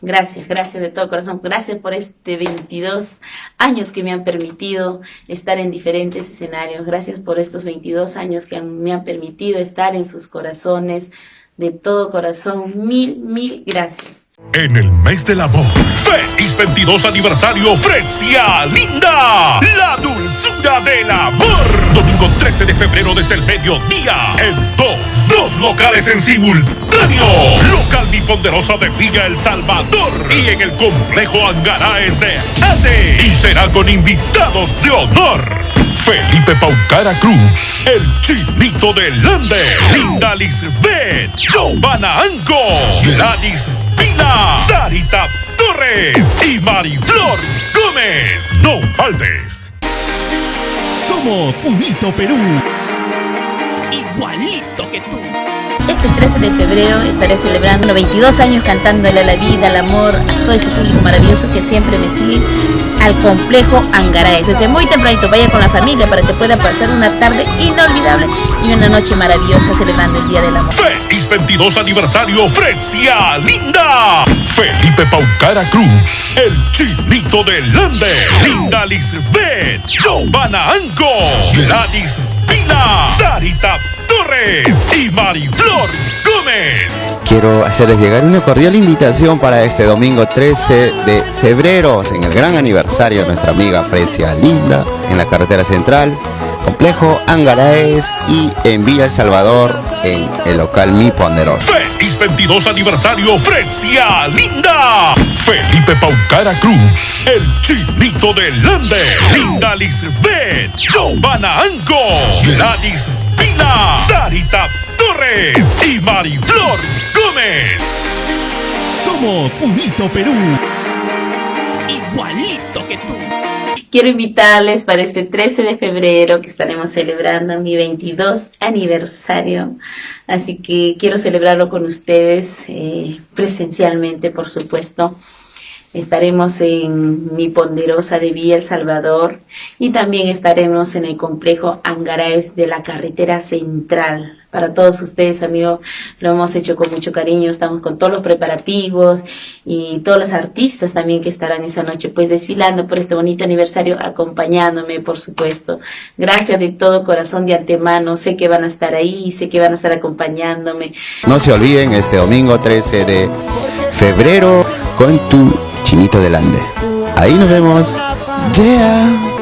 Gracias, gracias de todo corazón. Gracias por 22 años que me han permitido estar en diferentes escenarios. Gracias por estos 22 años que me han permitido estar en sus corazones. De todo corazón, mil gracias. En el mes del amor, feliz 22 aniversario Fresia Linda, la dulzura del amor. Domingo 13 de febrero desde el mediodía, en dos locales en simultáneo. Local Mi Ponderosa de Villa El Salvador y en el complejo Angaraes de Ate. Y será con invitados de honor: Felipe Paucara Cruz, el Chinito del Lande, Linda Lisbeth, Giovanna Anco, Gladys Vila, Sarita Torres y Mariflor Gómez. No faltes. Somos Unito Perú, igualito que tú. Este 13 de febrero estaré celebrando 22 años cantándole a la vida, al amor, a todo ese público maravilloso que siempre me sigue, al complejo Angaraes. Desde muy tempranito vaya con la familia para que pueda pasar una tarde inolvidable y una noche maravillosa celebrando el Día del Amor. ¡Feliz 22 aniversario Fresia Linda! Felipe Paucara Cruz, el Chinito del Lande, Linda Lisbeth, Giovanna Anco, Gladys Vila, Sarita Torres y Mariflor Gómez. Quiero hacerles llegar una cordial invitación para este domingo 13 de febrero, en el gran aniversario de nuestra amiga Fresia Linda, en la carretera central, complejo Angaraes y en Villa El Salvador, en el local Mi Ponderosa. ¡Feliz 22 aniversario Fresia Linda! Felipe Paucara Cruz, el Chinito del Lande, Linda Lisbeth, Giovanna Anco, Gladys Vila, Sarita Torres y Mariflor Gómez. Somos Unito Perú, igualito que tú. Quiero invitarles para este 13 de febrero que estaremos celebrando mi 22 aniversario. Así que quiero celebrarlo con ustedes presencialmente, por supuesto. Estaremos en Mi Ponderosa de Villa El Salvador y también estaremos en el complejo Angaraes de la carretera central. Para todos ustedes, amigos, lo hemos hecho con mucho cariño, estamos con todos los preparativos y todos los artistas también que estarán esa noche pues desfilando por este bonito aniversario, acompañándome, por supuesto. Gracias de todo corazón de antemano, sé que van a estar ahí, sé que van a estar acompañándome. No se olviden, este domingo 13 de febrero con tu Chinito del Ande. Ahí nos vemos. Yeah.